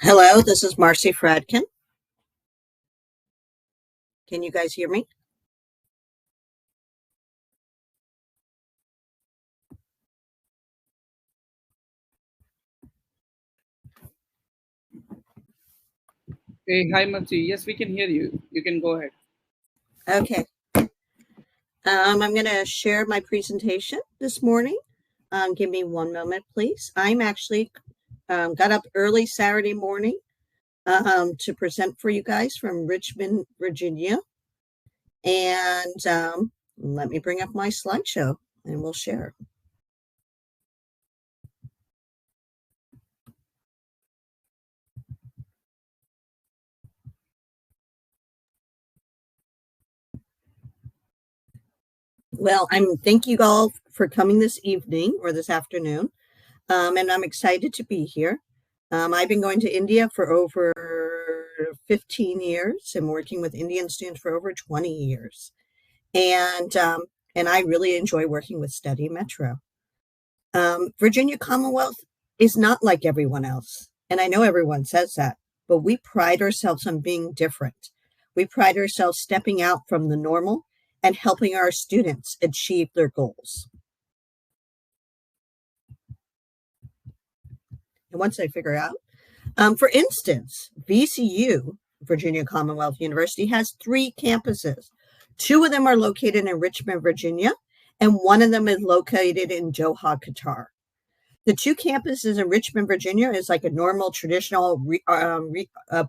Hello, this is Marcy Fradkin. Can you guys hear me? Hey, hi, Marcy. Yes, we can hear you. You can go ahead. Okay. I'm going to share my presentation this morning. Give me one moment, please. I'm actually got up early Saturday morning to present for you guys from Richmond, Virginia. And let me bring up my slideshow and we'll share. Well, thank you all for coming this evening or this afternoon. And I'm excited to be here. I've been going to India for over 15 years and working with Indian students for over 20 years. And I really enjoy working with Study Metro. Virginia Commonwealth is not like everyone else. And I know everyone says that, but we pride ourselves on being different. We pride ourselves stepping out from the normal and helping our students achieve their goals. And once I figure out, for instance, VCU, Virginia Commonwealth University, has 3 campuses. 2 of them are located in Richmond, Virginia, and 1 of them is located in Doha, Qatar. The 2 campuses in Richmond, Virginia is like a normal, traditional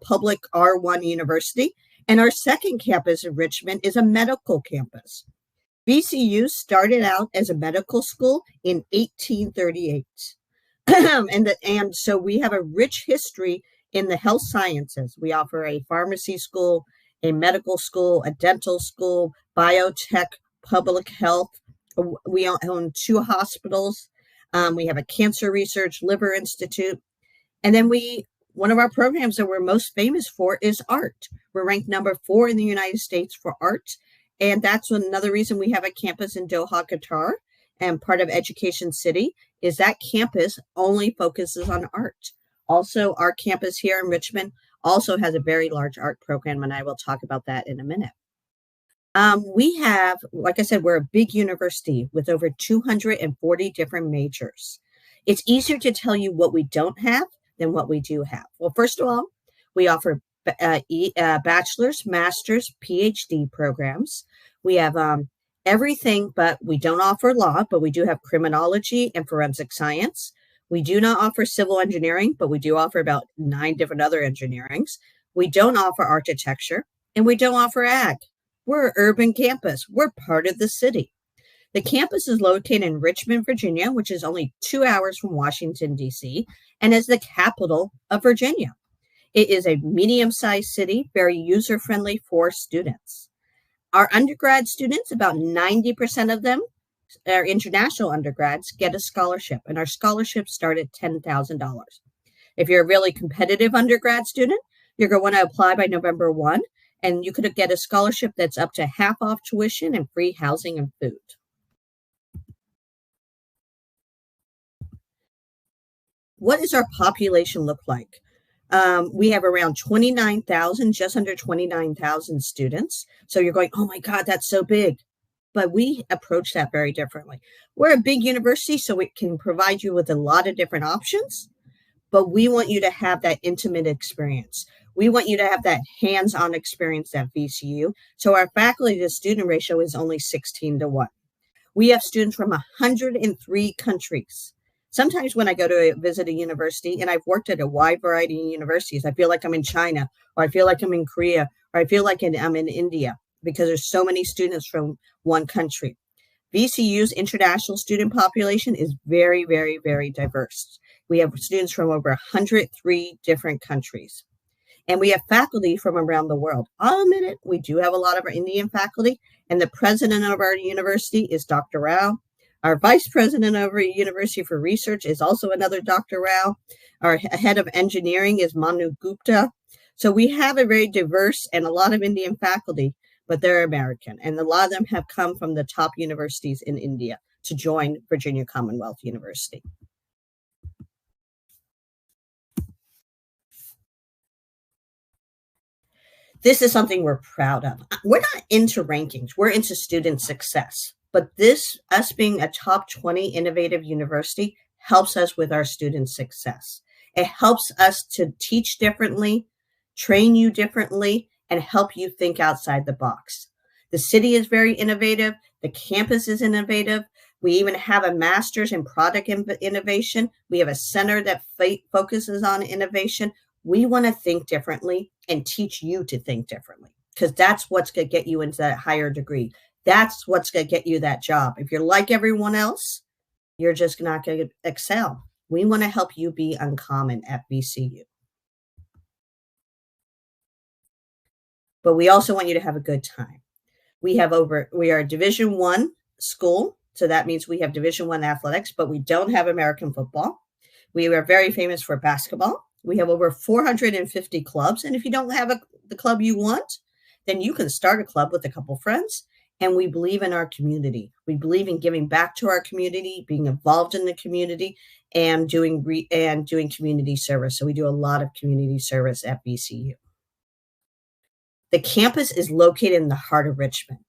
public R1 university, and our second campus in Richmond is a medical campus. VCU started out as a medical school in 1838. and so we have a rich history in the health sciences. We offer a pharmacy school, a medical school, a dental school, biotech, public health. We own 2 hospitals. We have a cancer research, liver institute. And then one of our programs that we're most famous for is art. We're ranked number 4 in the United States for art. And that's another reason we have a campus in Doha, Qatar. And part of Education City is that campus only focuses on art. Also, our campus here in Richmond also has a very large art program, and I will talk about that in a minute. We have, like I said, we're a big university with over 240 different majors. It's easier to tell you what we don't have than what we do have. Well, first of all, we offer bachelor's, master's, PhD programs. We have everything, but we don't offer law, but we do have criminology and forensic science. We do not offer civil engineering, but we do offer about 9 different other engineerings. We don't offer architecture, and we don't offer ag. We're an urban campus. We're part of the city. The campus is located in Richmond, Virginia, which is only 2 hours from Washington, D.C., and is the capital of Virginia. It is a medium-sized city, very user-friendly for students. Our undergrad students, about 90% of them, our international undergrads, get a scholarship, and our scholarships start at $10,000. If you're a really competitive undergrad student, you're going to want to apply by November 1, and you could get a scholarship that's up to half off tuition and free housing and food. What does our population look like? We have around 29,000, just under 29,000 students. So you're going, oh my God, that's so big. But we approach that very differently. We're a big university, so it can provide you with a lot of different options, but we want you to have that intimate experience. We want you to have that hands-on experience at VCU. So our faculty to student ratio is only 16:1. We have students from 103 countries. Sometimes when I go to visit a university, and I've worked at a wide variety of universities, I feel like I'm in China, or I feel like I'm in Korea, or I feel like I'm in India, because there's so many students from one country. VCU's international student population is very, very, very diverse. We have students from over 103 different countries. And we have faculty from around the world. I'll admit it, we do have a lot of our Indian faculty, and the president of our university is Dr. Rao. Our vice president of our University for Research is also another Dr. Rao. Our head of engineering is Manu Gupta. So we have a very diverse and a lot of Indian faculty, but they're American. And a lot of them have come from the top universities in India to join Virginia Commonwealth University. This is something we're proud of. We're not into rankings. We're into student success. But us being a top 20 innovative university helps us with our student success. It helps us to teach differently, train you differently, and help you think outside the box. The city is very innovative. The campus is innovative. We even have a master's in product innovation. We have a center that focuses on innovation. We want to think differently and teach you to think differently, because that's what's going to get you into that higher degree. That's what's going to get you that job. If you're like everyone else, you're just not going to excel. We want to help you be uncommon at VCU. But we also want you to have a good time. We are a Division I school, so that means we have Division I athletics, but we don't have American football. We are very famous for basketball. We have over 450 clubs, and if you don't have the club you want, then you can start a club with a couple friends. And we believe in our community. We believe in giving back to our community, being involved in the community, and doing community service. So we do a lot of community service at VCU. The campus is located in the heart of Richmond.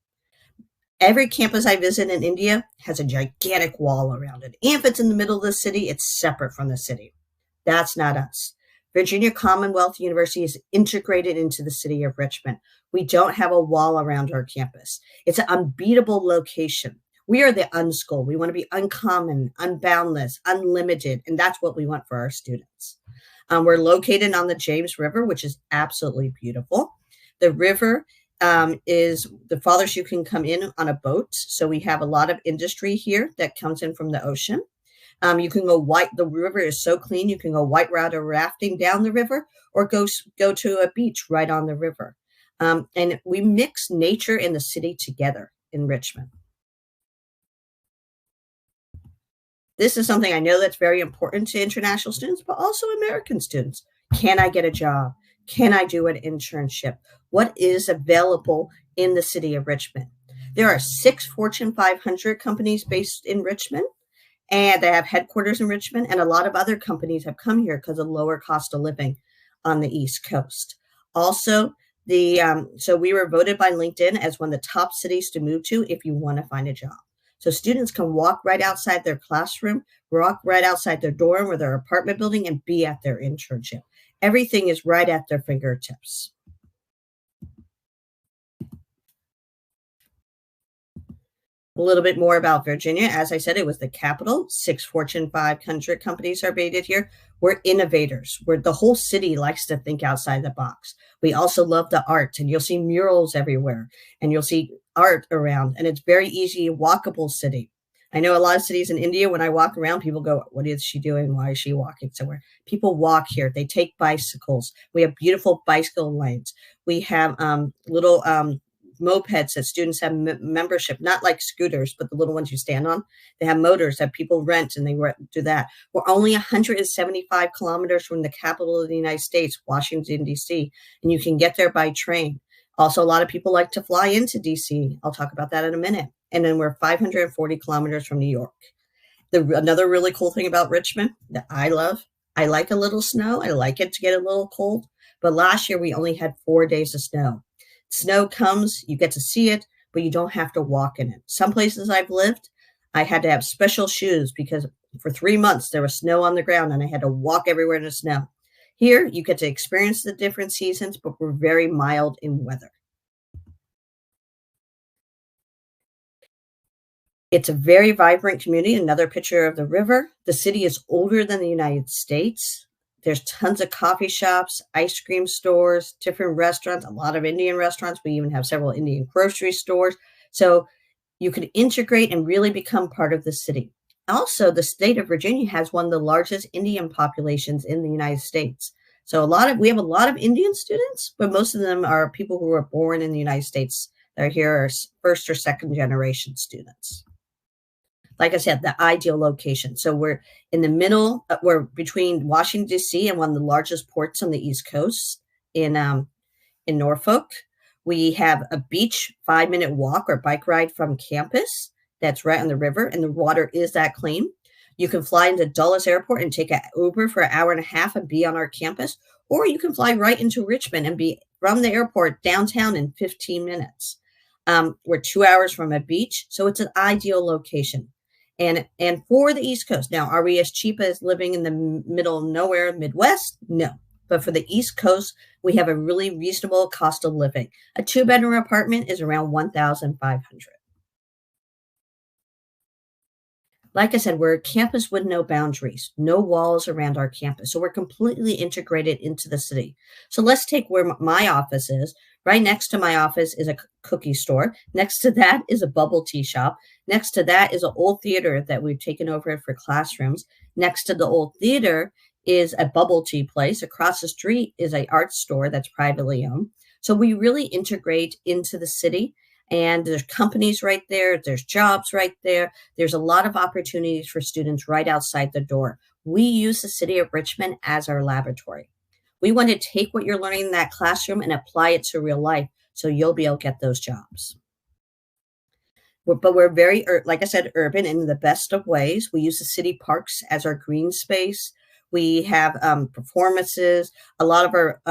Every campus I visit in India has a gigantic wall around it. And if it's in the middle of the city, it's separate from the city. That's not us. Virginia Commonwealth University is integrated into the city of Richmond. We don't have a wall around our campus. It's an unbeatable location. We are the unschool. We want to be uncommon, unboundless, unlimited, and that's what we want for our students. We're located on the James River, which is absolutely beautiful. The river is the farthest you can come in on a boat. So we have a lot of industry here that comes in from the ocean. You can go white. The river is so clean. You can go whitewater rafting down the river or go to a beach right on the river. And we mix nature and the city together in Richmond. This is something I know that's very important to international students, but also American students. Can I get a job? Can I do an internship? What is available in the city of Richmond? There are 6 Fortune 500 companies based in Richmond, and they have headquarters in Richmond, and a lot of other companies have come here because of lower cost of living on the East Coast. Also, so we were voted by LinkedIn as one of the top cities to move to if you want to find a job. So students can walk right outside their classroom, walk right outside their dorm or their apartment building, and be at their internship. Everything is right at their fingertips. A little bit more about Virginia. As I said, it was the capital. 6 Fortune 500 companies are based here. We're innovators. The whole city likes to think outside the box. We also love the art, and you'll see murals everywhere, and you'll see art around, and it's very easy, walkable city. I know a lot of cities in India, when I walk around, people go, what is she doing? Why is she walking somewhere? People walk here. They take bicycles. We have beautiful bicycle lanes. We have little mopeds that students have membership, not like scooters, but the little ones you stand on. They have motors that people rent, and they do that. We're only 175 kilometers from the capital of the United States, Washington, D.C., and you can get there by train. Also, a lot of people like to fly into D.C. I'll talk about that in a minute. And then we're 540 kilometers from New York. Another really cool thing about Richmond that I love, I like a little snow. I like it to get a little cold. But last year, we only had 4 days of snow. Snow comes, you get to see it, but you don't have to walk in it. Some places I've lived, I had to have special shoes because for 3 months there was snow on the ground and I had to walk everywhere in the snow. Here, you get to experience the different seasons, but we're very mild in weather. It's a very vibrant community. Another picture of the river. The city is older than the United States. There's tons of coffee shops, ice cream stores, different restaurants, a lot of Indian restaurants. We even have several Indian grocery stores. So you can integrate and really become part of the city. Also, the state of Virginia has one of the largest Indian populations in the United States. So we have a lot of Indian students, but most of them are people who were born in the United States that are here are first or second generation students. Like I said, the ideal location. So we're in the middle, we're between Washington, D.C. and one of the largest ports on the East Coast in Norfolk. We have a beach 5-minute walk or bike ride from campus that's right on the river, and the water is that clean. You can fly into Dulles Airport and take an Uber for an hour and a half and be on our campus, or you can fly right into Richmond and be from the airport downtown in 15 minutes. We're 2 hours from a beach, so it's an ideal location. And for the East Coast, now, are we as cheap as living in the middle of nowhere, Midwest? No. But for the East Coast, we have a really reasonable cost of living. A 2-bedroom apartment is around $1,500. Like I said, we're a campus with no boundaries, no walls around our campus. So we're completely integrated into the city. So let's take where my office is. Right next to my office is a cookie store. Next to that is a bubble tea shop. Next to that is an old theater that we've taken over for classrooms. Next to the old theater is a bubble tea place. Across the street is an art store that's privately owned. So we really integrate into the city, and there's companies right there. There's jobs right there. There's a lot of opportunities for students right outside the door. We use the city of Richmond as our laboratory. We want to take what you're learning in that classroom and apply it to real life so you'll be able to get those jobs. But we're very, like I said, urban in the best of ways. We use the city parks as our green space. We have performances. A lot of our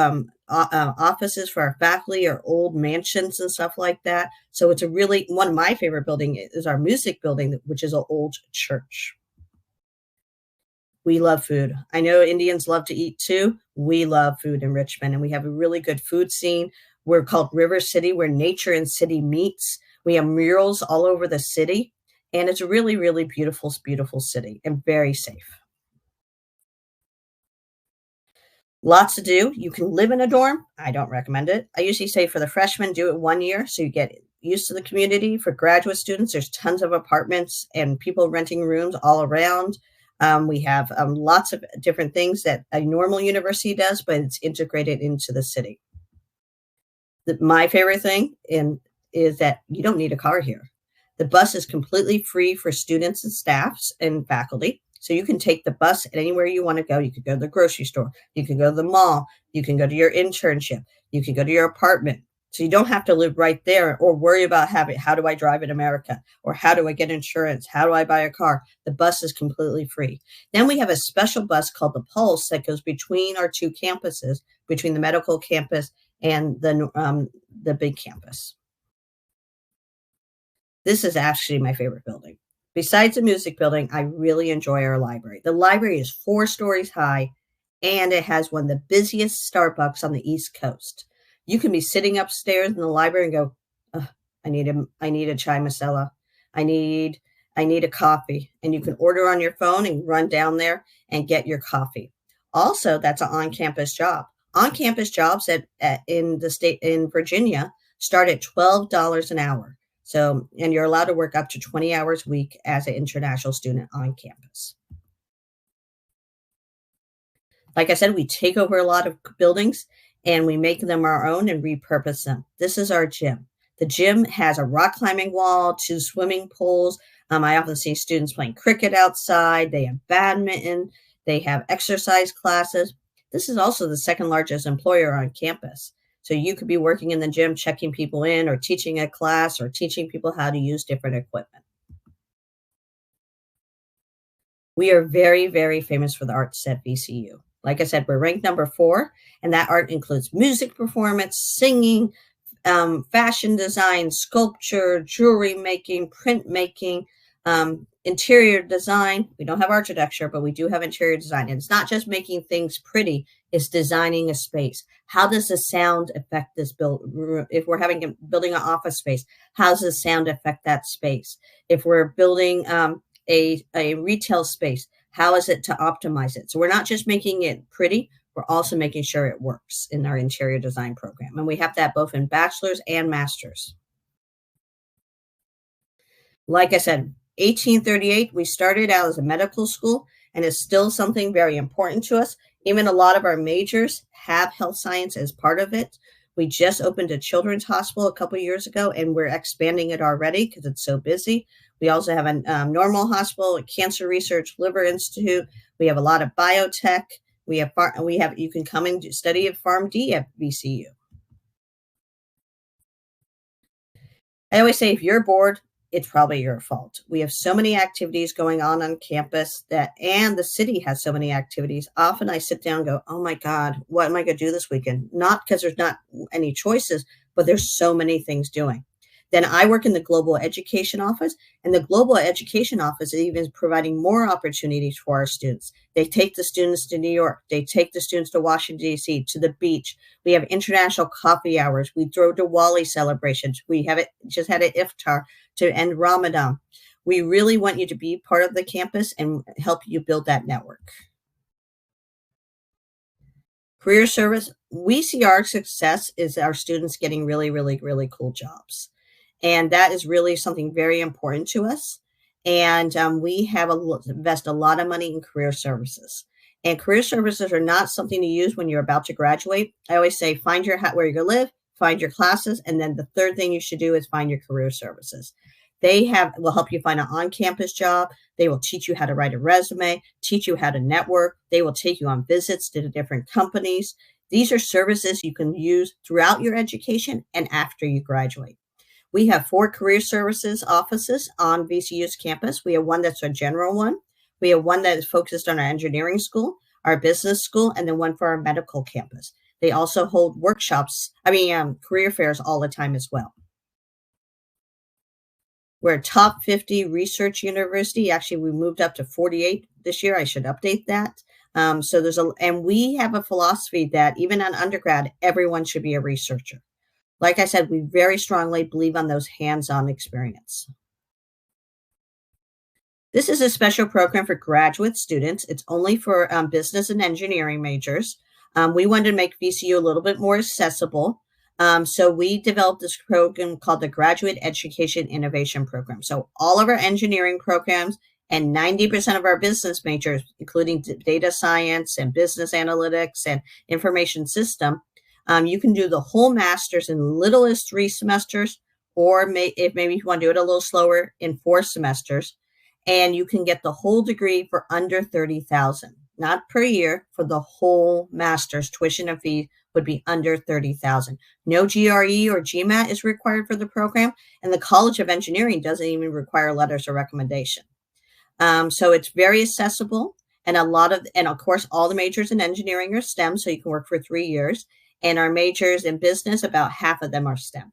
offices for our faculty are old mansions and stuff like that. So it's one of my favorite building is our music building, which is an old church. We love food. I know Indians love to eat too. We love food in Richmond, and we have a really good food scene. We're called River City, where nature and city meets. We have murals all over the city, and it's a really, really beautiful, beautiful city and very safe. Lots to do. You can live in a dorm. I don't recommend it. I usually say for the freshmen, do it 1 year so you get used to the community. For graduate students, there's tons of apartments and people renting rooms all around. We have lots of different things that a normal university does, but it's integrated into the city. My favorite thing is that you don't need a car here. The bus is completely free for students and staffs and faculty. So you can take the bus anywhere you want to go. You could go to the grocery store. You can go to the mall. You can go to your internship. You can go to your apartment. So you don't have to live right there or worry about how do I drive in America, or how do I get insurance? How do I buy a car? The bus is completely free. Then we have a special bus called the Pulse that goes between our two campuses, between the medical campus and the big campus. This is actually my favorite building. Besides the music building, I really enjoy our library. The library is 4 stories high, and it has one of the busiest Starbucks on the East Coast. You can be sitting upstairs in the library and go, I need a chai masala. I need a coffee. And you can order on your phone and run down there and get your coffee. Also, that's an on-campus job. On-campus jobs in the state in Virginia start at $12 an hour. So, and you're allowed to work up to 20 hours a week as an international student on campus. Like I said, we take over a lot of buildings and we make them our own and repurpose them. This is our gym. The gym has a rock climbing wall, 2 swimming pools. I often see students playing cricket outside. They have badminton. They have exercise classes. This is also the second largest employer on campus. So you could be working in the gym, checking people in, or teaching a class, or teaching people how to use different equipment. We are very, very famous for the arts at VCU. Like I said, we're ranked number 4, and that art includes music performance, singing, fashion design, sculpture, jewelry making, print making, interior design. We don't have architecture, but we do have interior design. And it's not just making things pretty, it's designing a space. How does the sound affect this building? If we're building an office space, how does the sound affect that space? If we're building a retail space, how is it to optimize it? So we're not just making it pretty, we're also making sure it works in our interior design program. And we have that both in bachelor's and master's. Like I said, 1838, we started out as a medical school, and it's still something very important to us. Even a lot of our majors have health science as part of it. We just opened a children's hospital a couple of years ago, and we're expanding it already because it's so busy. We also have a normal hospital, a cancer research, liver institute. We have a lot of biotech. You can come and study at PharmD at VCU. I always say, if you're bored, it's probably your fault. We have so many activities going on campus and the city has so many activities. Often I sit down and go, oh my God, what am I going to do this weekend? Not because there's not any choices, but there's so many things doing. Then I work in the global education office, and the global education office is even providing more opportunities for our students. They take the students to New York. They take the students to Washington, D.C., to the beach. We have international coffee hours. We throw Diwali celebrations. We have just had an iftar to end Ramadan. We really want you to be part of the campus and help you build that network. Career service, we see our success is our students getting really, really, really cool jobs. And that is really something very important to us. And we have invest a lot of money in career services. And career services are not something to use when you're about to graduate. I always say, find your where you're going to live, find your classes, and then the third thing you should do is find your career services. They will help you find an on-campus job. They will teach you how to write a resume, teach you how to network. They will take you on visits to the different companies. These are services you can use throughout your education and after you graduate. We have 4 career services offices on VCU's campus. We have one that's a general one. We have one that is focused on our engineering school, our business school, and then one for our medical campus. They also hold workshops, career fairs all the time as well. We're a top 50 research university. Actually, we moved up to 48 this year. I should update that. And we have a philosophy that even on undergrad, everyone should be a researcher. Like I said, we very strongly believe on those hands-on experience. This is a special program for graduate students. It's only for business and engineering majors. We wanted to make VCU a little bit more accessible. So we developed this program called the Graduate Education Innovation Program. So all of our engineering programs and 90% of our business majors, including data science and business analytics and information system, you can do the whole master's in little as 3 semesters, or if maybe you want to do it a little slower, in 4 semesters, and you can get the whole degree for under $30,000, not per year, for the whole master's. Tuition and fee would be under $30,000. No GRE or GMAT is required for the program, and the College of Engineering doesn't even require letters of recommendation. So it's very accessible, and of course, all the majors in engineering are STEM, so you can work for 3 years. And our majors in business, about half of them are STEM.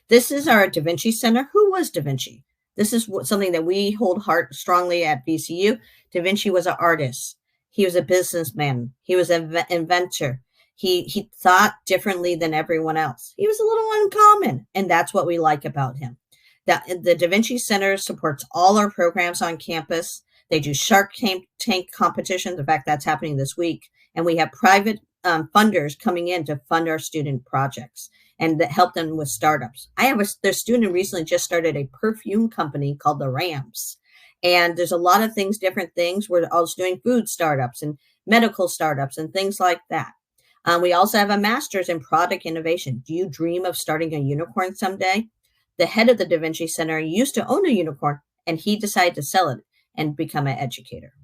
This is our Da Vinci Center. Who was Da Vinci? This is something that we hold strongly at VCU. Da Vinci was an artist. He was a businessman. He was an inventor. He thought differently than everyone else. He was a little uncommon, and that's what we like about him. The Da Vinci Center supports all our programs on campus. They do Shark Tank competitions. In fact, that's happening this week. And we have private funders coming in to fund our student projects and help them with startups. I have their student recently just started a perfume company called the Rams. And there's a lot of different things. We're also doing food startups and medical startups and things like that. We also have a master's in product innovation. Do you dream of starting a unicorn someday? The head of the Da Vinci Center used to own a unicorn, and he decided to sell it and become an educator.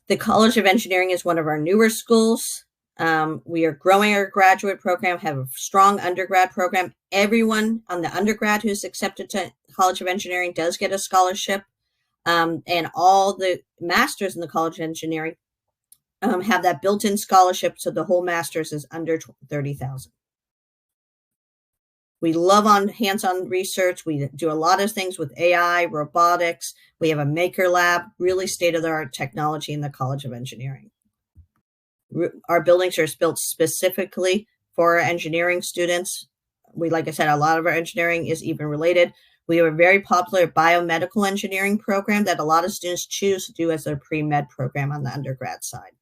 The College of Engineering is one of our newer schools. We are growing our graduate program, have a strong undergrad program. Everyone on the undergrad who's accepted to College of Engineering does get a scholarship. And all the masters in the College of Engineering have that built-in scholarship, so the whole master's is under $30,000. We love hands-on research. We do a lot of things with AI, robotics. We have a maker lab, really state-of-the-art technology in the College of Engineering. Our buildings are built specifically for our engineering students. Like I said, a lot of our engineering is even related. We have a very popular biomedical engineering program that a lot of students choose to do as their pre-med program on the undergrad side.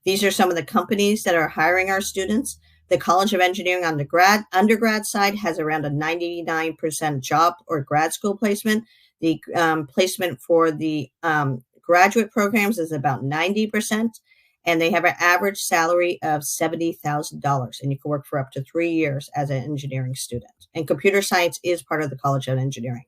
These are some of the companies that are hiring our students. The College of Engineering on the undergrad side has around a 99% job or grad school placement. The placement for the graduate programs is about 90%, and they have an average salary of $70,000, and you can work for up to 3 years as an engineering student. And computer science is part of the College of Engineering.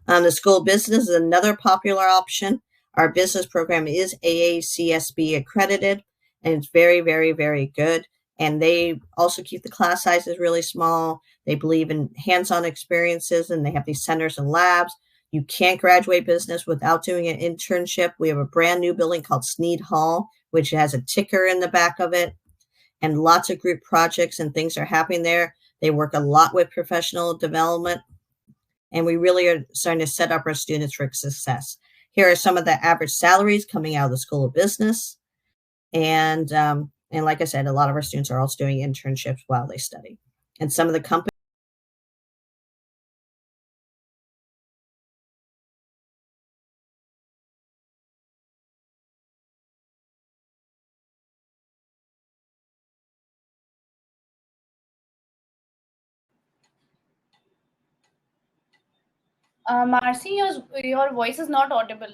The School of Business is another popular option. Our business program is AACSB accredited, and it's very, very, very good. And they also keep the class sizes really small. They believe in hands-on experiences, and they have these centers and labs. You can't graduate business without doing an internship. We have a brand new building called Sneed Hall, which has a ticker in the back of it, and lots of group projects and things are happening there. They work a lot with professional development, and we really are starting to set up our students for success. Here are some of the average salaries coming out of the School of Business. And like I said, a lot of our students are also doing internships while they study. And some of the companies Marcy, your voice is not audible.